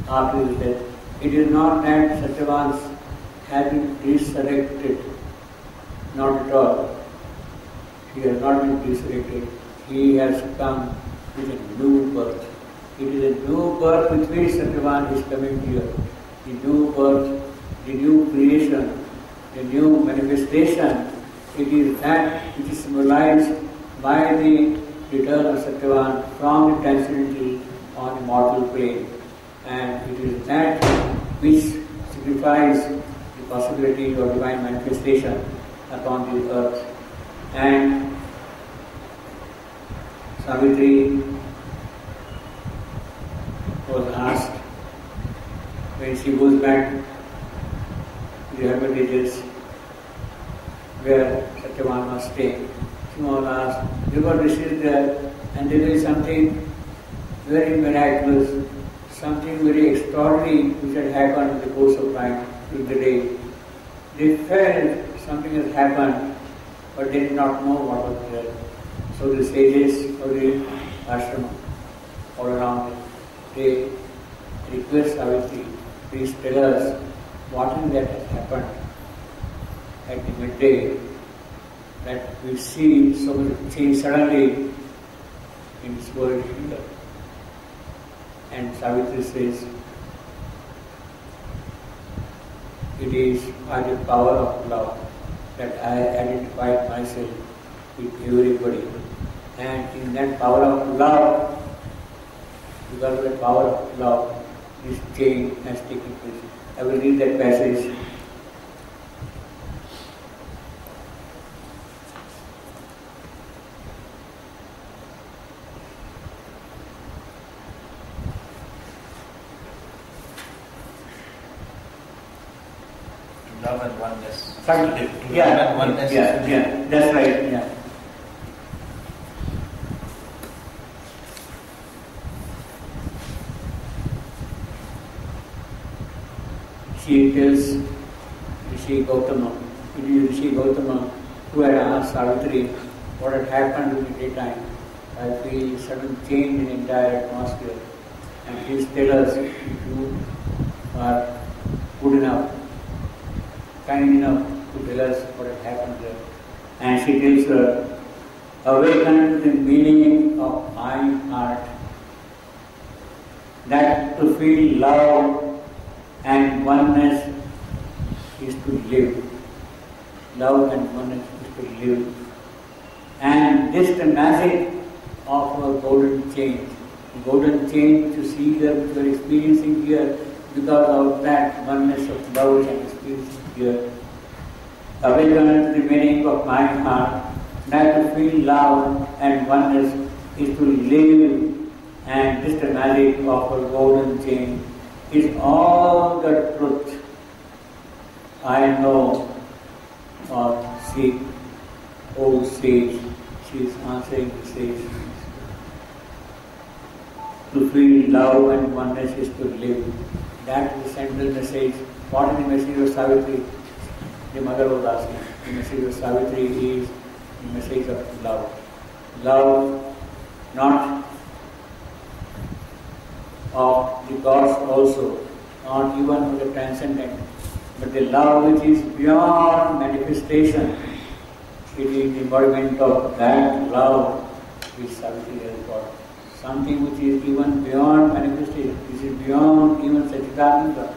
after his death. It is not that Satyavan has been resurrected, not at all. He has not been resurrected. He has come with a new birth. It is a new birth with which Satyavan is coming here. The new birth, the new creation, the new manifestation. It is that which is symbolized by the return of Satyavan from the transcendental on the mortal plane. And it is that which signifies the possibility of divine manifestation upon the earth. And Savitri was asked, when she goes back to the hermitages where Satyavan was staying, she was asked, "You got received there, and there is something very miraculous, something very extraordinary which had happened in the course of time, in the day." They felt something has happened, but they did not know what was there. So the sages of the ashram all around, they request Savitri, please tell us what is that has happened at the midday, that we see so much change suddenly in this world here. And Savitri says, it is by the power of love that I identified myself with everybody. And in that power of love, because of the power of love, this change has taken place. I will read that passage. Love and oneness. Sorry. Love and oneness. Yeah, that's right. Yeah. She tells Rishi Gautama, it is Rishi Gautama who had asked Savitri what had happened during the daytime. I feel sudden change in the entire atmosphere. And please tell us if you are good enough, kind enough to tell us what had happened there. And she tells her, awaken the meaning of my heart, that to feel love and oneness is to live. Love and oneness is to live. And this is the magic of our golden change. The golden change which you see here, which you are experiencing here, because of that oneness of love which I am experiencing here. Awaken to the meaning of my heart, that to feel love and oneness is to live. And this is the magic of our golden change. Is all the truth I know or seek, O sage. She is answering the sage. To feel love and oneness is to live. That is the central message. What is the message of Savitri? The mother was asking. The message of Savitri is the message of love. Love not of the gods also, not even of the transcendent, but the love which is beyond manifestation. It is the embodiment of that love which Savitri has got. Something which is even beyond manifestation, which is beyond even Satchidananda.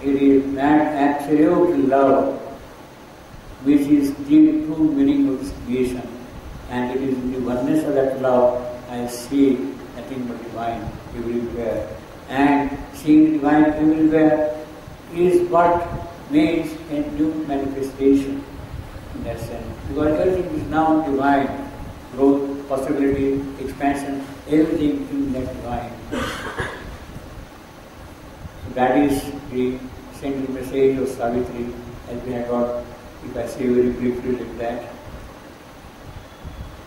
It is that absolute love which is the true meaning of this creation. And it is in the oneness of that love I see nothing but divine everywhere. And seeing the divine everywhere is what makes a new manifestation in that sense. Because everything is now divine. Growth, possibility, expansion, everything is that divine. So that is the central message of Savitri, as we have got, if I say very briefly like that.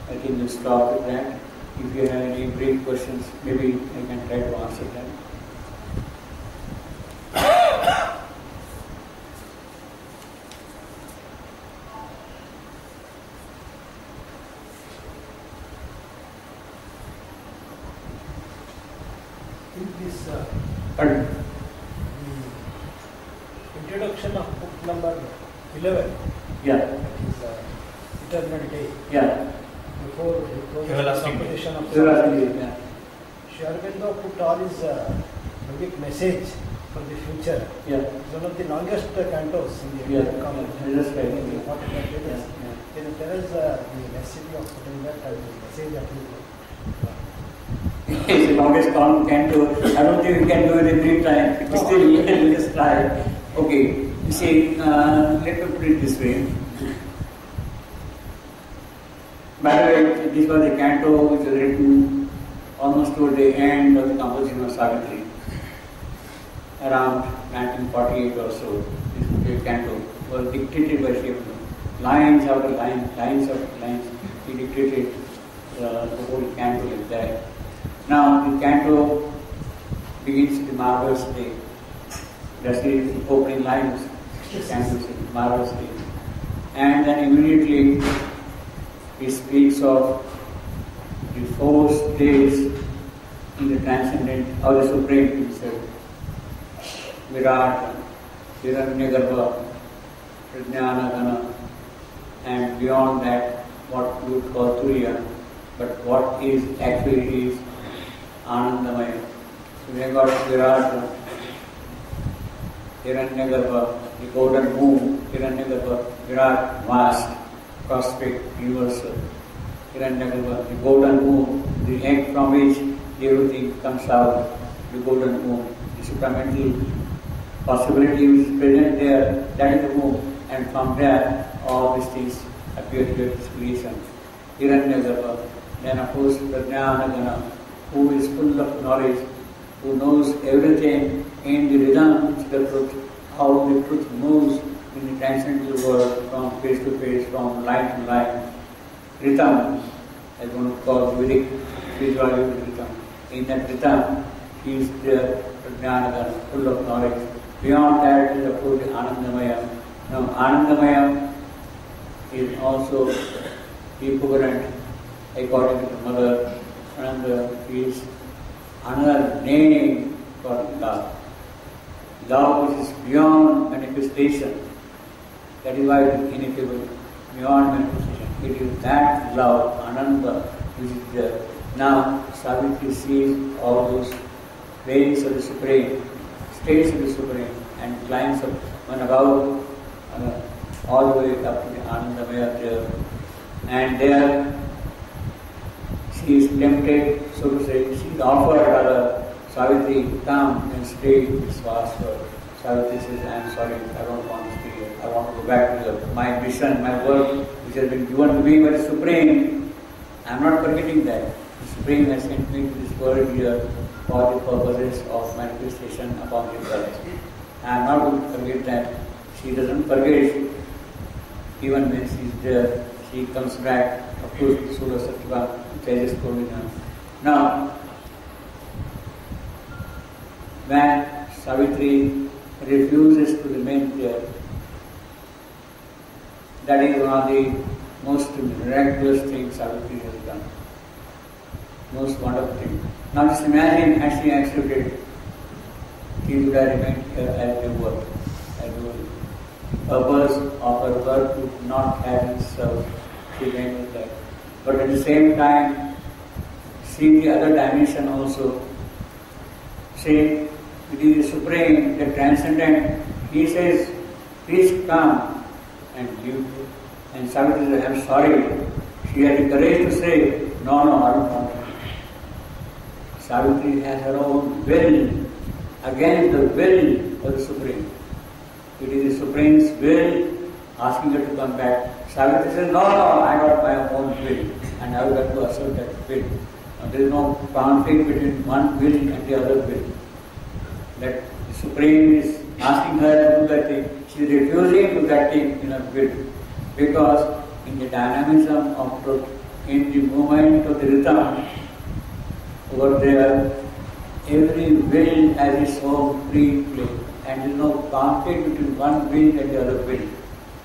I think we'll stop with that. If you have any brief questions, maybe I can try to answer them. In this, Pardon? introduction of book number 11, Yeah. that is Eternal Day, Yeah. before it was a Everlasting Day. competition of Yeah. Sri Aurobindo put all his yogic message for the future. Yeah. It's one of the longest cantos in the Yeah. common. That's right. Can Yeah. you tell us the necessity of putting that and the message that he It's the longest canto. I don't think we can do it every time. We still let us try. Okay. You see, let me put it this way. By the way, this was a canto which was written almost toward the end of the composition of Savitri, around 1948 or so. This canto was dictated by Sri Aurobindo. Lines after lines, lines after lines. He dictated the whole canto like that. Now, the canto begins with the marvelous day. That's the opening lines. The canto is marvelous day. And then immediately he speaks of the 4 states in the transcendent or the supreme himself. Virat, Hiranyagarbha, Prajnana Gana, and beyond that, what we would call Turiya, but what is actually is Anandamaya. So we have got Virat, Hiranyagarbha, the golden moon, Hiranyagarbha, Virat, vast, cosmic, universal. Hiranyagarbha, the golden moon, the egg from which everything comes out, the golden moon, the supramental possibility which is present there, that is the moon, and from there all these things appear to this creation. Hiranyagarbha, then of course Prajnanagana, who is full of knowledge, who knows everything in the rhythm of the truth, how the truth moves in the transcendental world from face to face, from line to line. Rhythm, as one would call Vedic spirituality rhythm. In that rhythm, he is there, Prajnanagana, full of knowledge. Beyond that is of course Anandamaya. Now Anandamaya is also equivalent, according to the mother, and is another name for love. Love which is beyond manifestation. That is why it is ineffable, beyond manifestation. It is that love, Ananda, which is there. Now Savitri sees all those ways of the Supreme, states of the Supreme, and climbs up one above, all the way up to the Anandamaya there. And there she is tempted, so to say, she is offered rather, Savitri, come and stay in this vast world. Savitri says, I am sorry, I don't want to stay here. I want to go back to my mission, my work, which has been given to me by the Supreme. I am not forgetting that. The Supreme has sent me to this world here for the purposes of manifestation upon the earth. I am not going to forget that. She doesn't forget, even when she is there, she comes back, of course, Surya Sattva, which I just told you now. Now, when Savitri refuses to remain there, that is one of the most miraculous things Savitri has done. Most wonderful thing. Now just imagine, had she accepted, she would have remained here as they were. The purpose of her work would not have been served. She remained with that. But at the same time, see the other dimension also. Say, it is the Supreme, the Transcendent. He says, please come and give. And Savitri says, I am sorry. She had the courage to say, no, I don't want to. Savitri has her own will against the will of the Supreme. It is the Supreme's will asking her to come back. Savitri says, no, I got my own will and I will have to assert that will. Now, there is no conflict between one will and the other will. That the Supreme is asking her to do that thing. She is refusing to do that thing in her will. Because in the dynamism of truth, in the movement of the rhythm, over there, every will has its own free play. And there is no conflict between one will and the other will.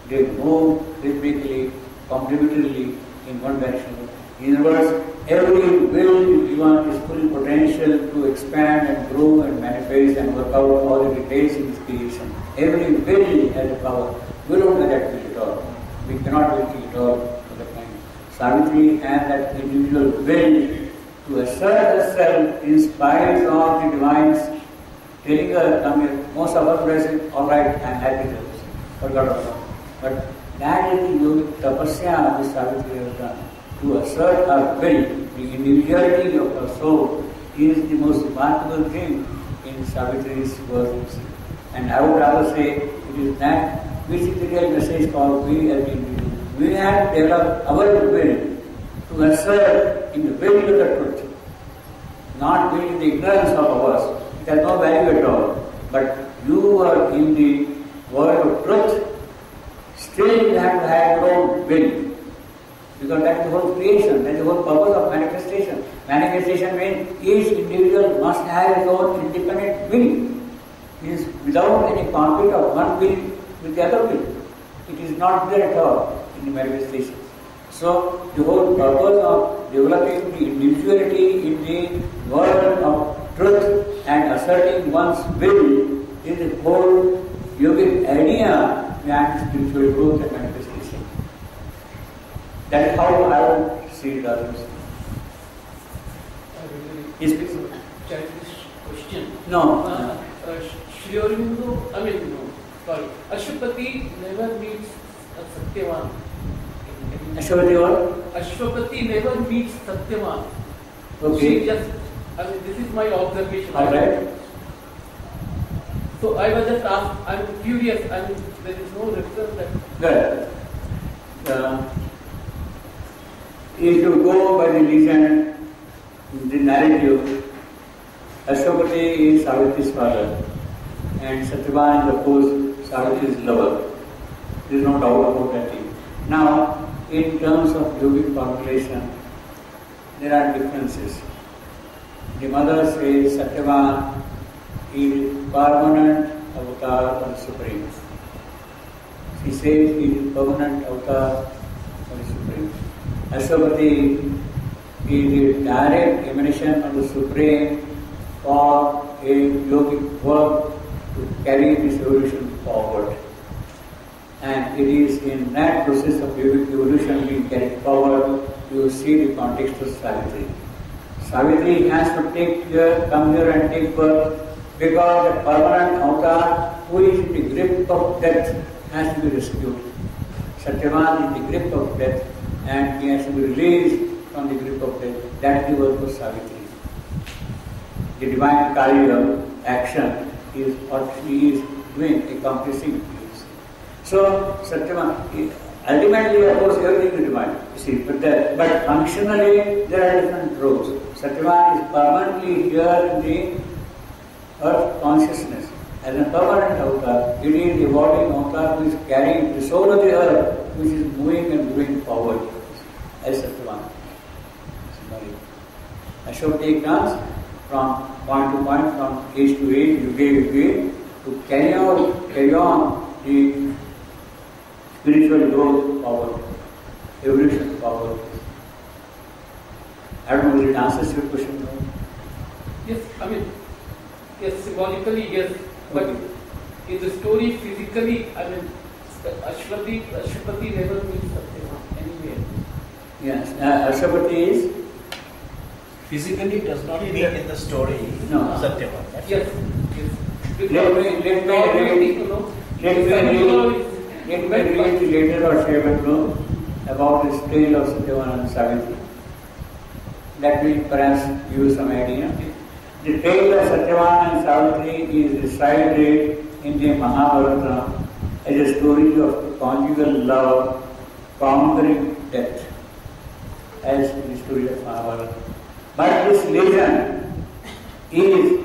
They move rhythmically, complementarily in one direction. In other words, every will given is full potential to expand and grow and manifest and work out all the details in its creation. Every will has a power. We don't have that will at all. We cannot will it all for the kind. Savitri has that individual will to assert herself in spite of the divines telling her, come here. Most of us would say, all right, I am happy with this. Forgot about it. But that is the yogic tapasya which Savitri has done. To assert her will, the individuality of her soul is the most remarkable thing in Savitri's words. And I would rather say it is that which is the real message called we as individuals. We have developed our will to assert in the will of the truth, not will in the ignorance of ours. It has no value at all. But you are in the world of truth, still you have to have your own will. Because that is the whole creation, that is the whole purpose of manifestation. Manifestation means each individual must have his own independent will. Means without any conflict of one will with the other will. It is not there at all in the manifestation. So the whole purpose of developing the individuality in the world of truth and asserting one's will is the whole yogic idea behind spiritual growth and manifestation. That is how I would see it others. Yes, please. Childish question. No. Shri Aurobindo, Ashwapati never meets a Satyavan. Ashwapati what? Ashwapati never meets Satyavan. Okay. She just, this is my observation. All right. So I was just asked, I'm curious, there is no reference that. Good. If you go by the legend, the narrative, Ashwapati is Savitri's father, and Satyavan is, of course, Savitri's lover. There is no doubt about that thing. Now, in terms of yogic formulation, there are differences. The mother says Satyavan is permanent avatar of the Supreme. She says he is permanent avatar of the Supreme. Ashwapati is a direct emanation of the Supreme for a yogic work to carry this evolution forward. And it is in that process of yogic evolution being carried forward, you see the context of Savitri. Savitri has to come here and take birth because the permanent avatar who is in the grip of death has to be rescued. Satyavan is in the grip of death and he has to be released from the grip of death. That is the work of Savitri. The divine Kaliya action is what she is doing, accomplishing. So, Satyavan, ultimately, of course, everything is divine, you see, but functionally, there are different roles. Satyavan is permanently here in the earth consciousness. As a permanent avatar, it is the evolving avatar who is carrying the soul of the earth, which is moving and moving forward, as Satyavan. Ashwapati comes from point to point, from age to age, yuga to carry on the spiritual growth forward, evolution forward. I don't know whether it answers your question. Yes, yes, symbolically, yes, but in the story, physically, Ashwapati never meets Satyavan anywhere. Yes, Ashwapati is physically does not meet in the story. No. Satyavan. Yes. Let me read later or share about this tale of Satyavan and Savitri. That will perhaps give you some idea. The tale of Satyavan and Savitri is recited in the Mahabharata as a story of conjugal love conquering death, as in the story of Mahabharata. But this legend is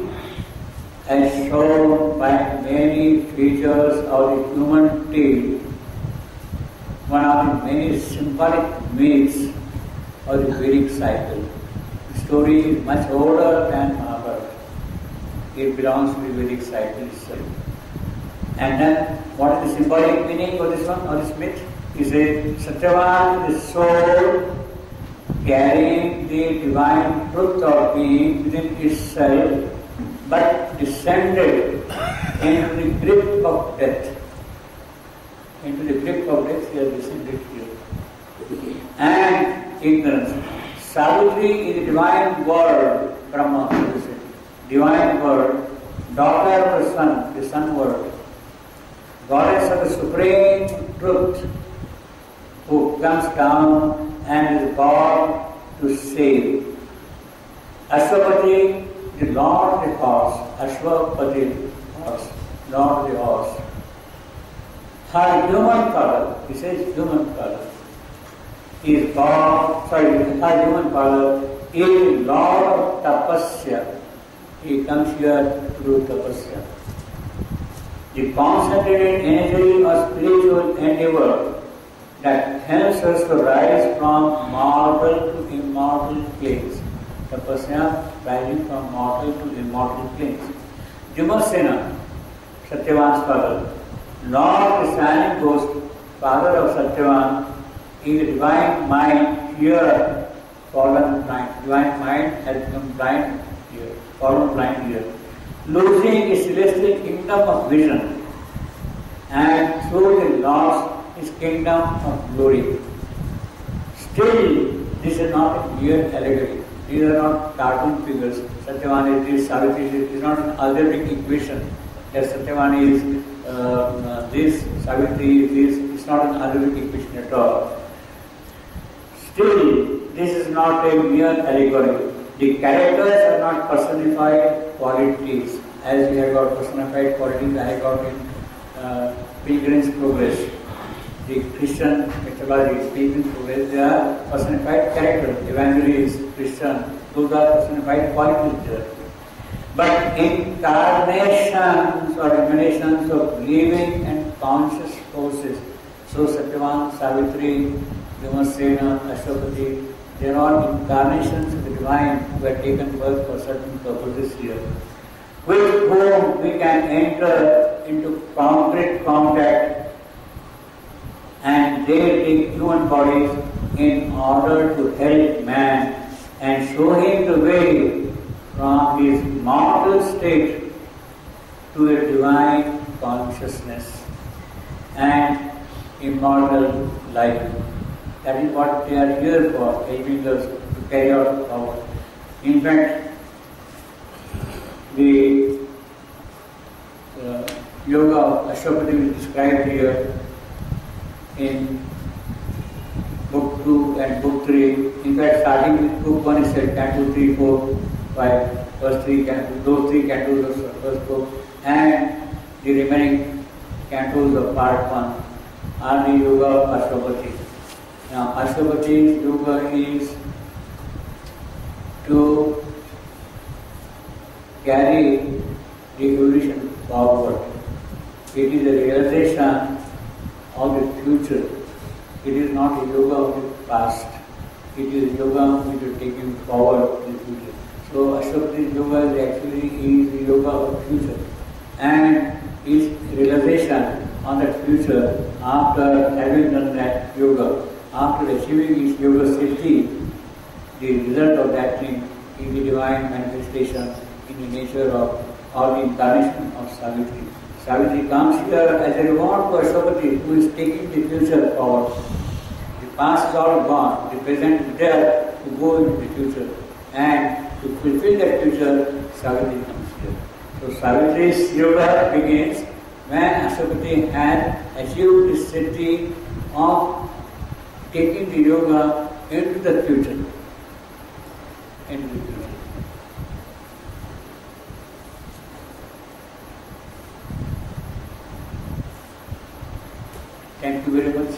as shown by many features of the human tale, one of the many symbolic myths of the Vedic cycle. The story is much older than Mahabharata. It belongs to the Vedic cycle itself. And then, what is the symbolic meaning of this one, or this myth? He says, Satyavan is the soul carrying the divine truth of being within itself, but descended into the grip of death. Into the grip of death, he has descended here. And ignorance. Savitri is the divine word, Brahma, divine word, daughter of the sun word, goddess of the supreme truth, who comes down and is born to save. Ashwapati, the Lord of the horse, Ashwapati, horse, Lord of the horse. Her human father, he says human father, is born, her human father is Lord of Tapasya. He comes here to do Tapasya. The concentrated energy of spiritual endeavor that helps us to rise from mortal to immortal planes. Tapasya, rising from mortal to immortal planes. Jumasena, Satyavan's father, Lord, the shining ghost, father of Satyavan, is the divine mind here, fallen blind. Divine mind has become blind here, fallen blind here, losing his celestial kingdom of vision, and through the loss his kingdom of glory. Still, this is not a mere allegory. These are not cartoon figures. Satyavan is this, Savitri is this. It is not an algebraic equation. That Satyavan is this, Savitri is this. It's not an algebraic equation at all. Still, this is not a mere allegory. The characters are not personified qualities. As we have got personified qualities, I have got in Pilgrim's Progress. The Christian mythology, Pilgrim's Progress, they are personified characters. Evangelists, Christian, those are personified qualities there. But incarnations or emanations of living and conscious forces, so Satyavan, Savitri, Vimasena, Ashwapati, they are all incarnations of the divine who have taken birth for certain purposes here, with whom we can enter into concrete contact, and they take human bodies in order to help man and show him the way from his mortal state to a divine consciousness and immortal life. That is what they are here for, helping us to carry out our. In fact, the yoga of Ashwapati is described here in book 2 and book 3. In fact, starting with book 1 is said canto 3, 4, 5, first 3 cantos, those 3 cantos of the first book, and the remaining cantos of part 1 are the yoga of Ashwapati. Now, Ashwapati's yoga is to carry the evolution forward. It is a realization of the future. It is not a yoga of the past. It is yoga which is taking forward in the future. So Ashwapati's yoga is actually the yoga of the future, and his realization on that future after having done that yoga, after achieving his yoga siddhi, the result of that thing is the divine manifestation in the nature of or the incarnation of Savitri. Savitri comes here as a reward to Ashwapati, who is taking the future forward. The past is all gone, the present is there to go into the future, and to fulfill that future, Savitri comes here. So Savitri's yoga begins when Ashwapati has achieved the siddhi of taking the yoga into the future. Into the future. Thank you very much.